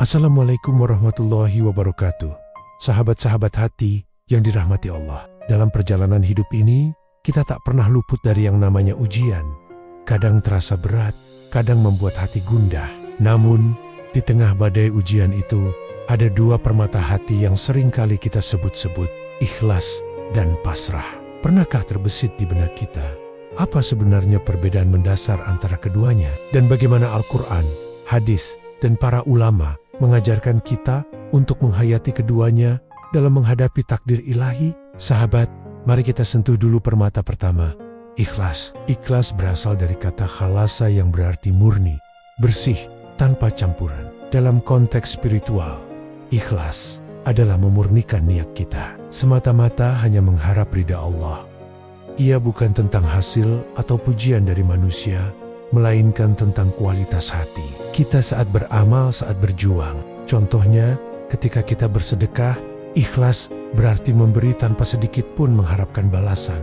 Assalamualaikum warahmatullahi wabarakatuh. Sahabat-sahabat hati yang dirahmati Allah. Dalam perjalanan hidup ini, kita tak pernah luput dari yang namanya ujian. Kadang terasa berat, kadang membuat hati gundah. Namun, di tengah badai ujian itu, ada dua permata hati yang sering kali kita sebut-sebut, ikhlas dan pasrah. Pernahkah terbesit di benak kita, apa sebenarnya perbedaan mendasar antara keduanya? Dan bagaimana Al-Quran, hadis, dan para ulama mengajarkan kita untuk menghayati keduanya dalam menghadapi takdir ilahi? Sahabat, mari kita sentuh dulu permata pertama, ikhlas. Ikhlas berasal dari kata khalasa yang berarti murni, bersih, tanpa campuran. Dalam konteks spiritual, ikhlas adalah memurnikan niat kita, semata-mata hanya mengharap ridha Allah. Ia bukan tentang hasil atau pujian dari manusia, melainkan tentang kualitas hati kita saat beramal, saat berjuang. Contohnya, ketika kita bersedekah, ikhlas berarti memberi tanpa sedikit pun mengharapkan balasan,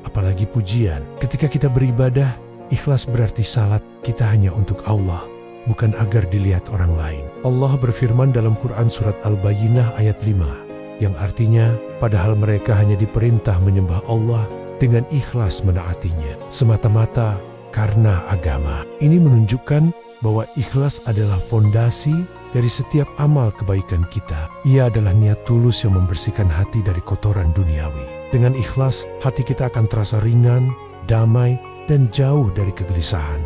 apalagi pujian. Ketika kita beribadah, ikhlas berarti salat kita hanya untuk Allah, bukan agar dilihat orang lain. Allah berfirman dalam Quran surat Al-Bayyinah ayat 5, yang artinya, padahal mereka hanya diperintah menyembah Allah dengan ikhlas menaatinya, semata-mata karena agama. Ini menunjukkan bahwa ikhlas adalah fondasi dari setiap amal kebaikan kita. Ia adalah niat tulus yang membersihkan hati dari kotoran duniawi. Dengan ikhlas, hati kita akan terasa ringan, damai, dan jauh dari kegelisahan.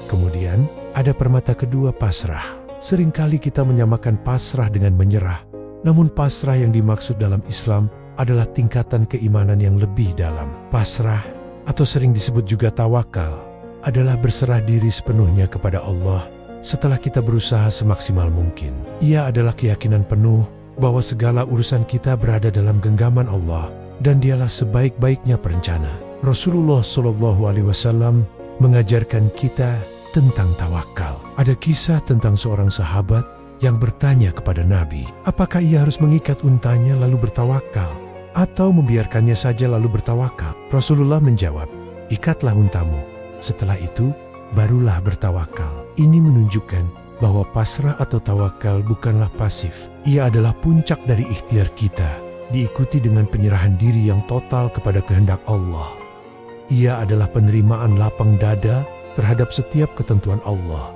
Kemudian, ada permata kedua, pasrah. Seringkali kita menyamakan pasrah dengan menyerah. Namun pasrah yang dimaksud dalam Islam adalah tingkatan keimanan yang lebih dalam. Pasrah, atau sering disebut juga tawakal, adalah berserah diri sepenuhnya kepada Allah setelah kita berusaha semaksimal mungkin. Ia adalah keyakinan penuh bahwa segala urusan kita berada dalam genggaman Allah dan Dialah sebaik-baiknya perencana. Rasulullah SAW mengajarkan kita tentang tawakal. Ada kisah tentang seorang sahabat yang bertanya kepada Nabi, apakah ia harus mengikat untanya lalu bertawakal, atau membiarkannya saja lalu bertawakal? Rasulullah menjawab, ikatlah untamu, setelah itu barulah bertawakal. Ini menunjukkan bahwa pasrah atau tawakal bukanlah pasif. Ia adalah puncak dari ikhtiar kita, diikuti dengan penyerahan diri yang total kepada kehendak Allah. Ia adalah penerimaan lapang dada terhadap setiap ketentuan Allah,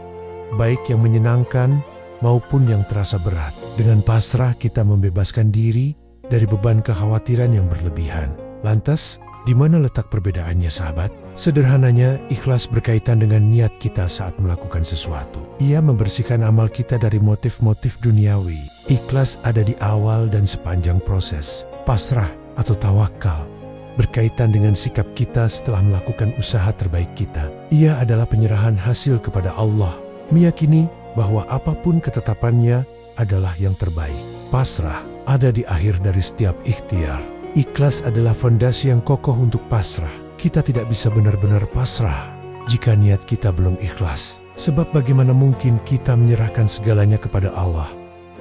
baik yang menyenangkan maupun yang terasa berat. Dengan pasrah kita membebaskan diri dari beban kekhawatiran yang berlebihan. Lantas, di mana letak perbedaannya, sahabat? Sederhananya, ikhlas berkaitan dengan niat kita saat melakukan sesuatu. Ia membersihkan amal kita dari motif-motif duniawi. Ikhlas ada di awal dan sepanjang proses. Pasrah atau tawakal berkaitan dengan sikap kita setelah melakukan usaha terbaik kita. Ia adalah penyerahan hasil kepada Allah, meyakini bahwa apapun ketetapannya adalah yang terbaik. Pasrah ada di akhir dari setiap ikhtiar. Ikhlas adalah fondasi yang kokoh untuk pasrah. Kita tidak bisa benar-benar pasrah jika niat kita belum ikhlas. Sebab bagaimana mungkin kita menyerahkan segalanya kepada Allah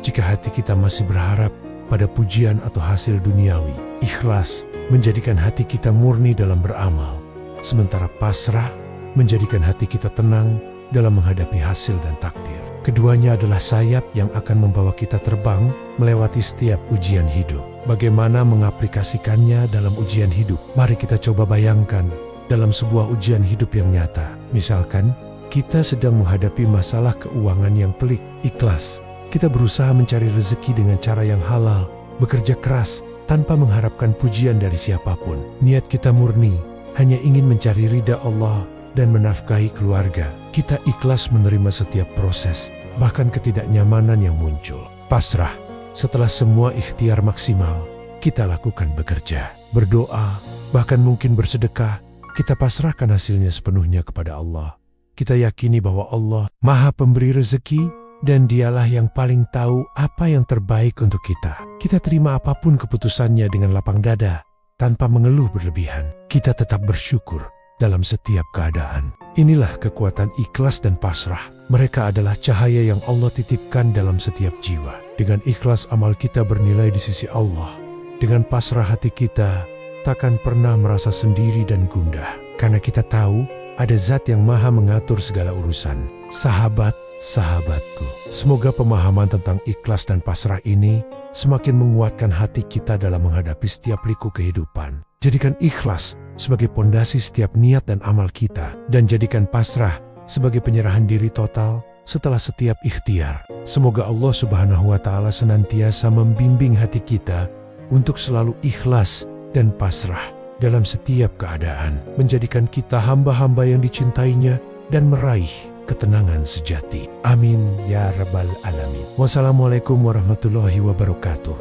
jika hati kita masih berharap pada pujian atau hasil duniawi? Ikhlas menjadikan hati kita murni dalam beramal, sementara pasrah menjadikan hati kita tenang dalam menghadapi hasil dan takdir. Keduanya adalah sayap yang akan membawa kita terbang melewati setiap ujian hidup. Bagaimana mengaplikasikannya dalam ujian hidup? Mari kita coba bayangkan dalam sebuah ujian hidup yang nyata. Misalkan, kita sedang menghadapi masalah keuangan yang pelik. Ikhlas, kita berusaha mencari rezeki dengan cara yang halal, bekerja keras tanpa mengharapkan pujian dari siapapun. Niat kita murni, hanya ingin mencari ridha Allah dan menafkahi keluarga. Kita ikhlas menerima setiap proses, bahkan ketidaknyamanan yang muncul. Pasrah, setelah semua ikhtiar maksimal, kita lakukan bekerja, berdoa, bahkan mungkin bersedekah. Kita pasrahkan hasilnya sepenuhnya kepada Allah. Kita yakini bahwa Allah Maha Pemberi rezeki dan Dialah yang paling tahu apa yang terbaik untuk kita. Kita terima apapun keputusannya dengan lapang dada, tanpa mengeluh berlebihan. Kita tetap bersyukur dalam setiap keadaan. Inilah kekuatan ikhlas dan pasrah. Mereka adalah cahaya yang Allah titipkan dalam setiap jiwa. Dengan ikhlas amal kita bernilai di sisi Allah. Dengan pasrah hati kita takkan pernah merasa sendiri dan gundah. Karena kita tahu ada zat yang maha mengatur segala urusan. Sahabatku, semoga pemahaman tentang ikhlas dan pasrah ini semakin menguatkan hati kita dalam menghadapi setiap liku kehidupan. Jadikan ikhlas sebagai pondasi setiap niat dan amal kita, dan jadikan pasrah sebagai penyerahan diri total setelah setiap ikhtiar. Semoga Allah Subhanahu wa Ta'ala senantiasa membimbing hati kita untuk selalu ikhlas dan pasrah dalam setiap keadaan, menjadikan kita hamba-hamba yang dicintainya dan meraih ketenangan sejati. Amin ya rabbal alamin. Wassalamualaikum warahmatullahi wabarakatuh.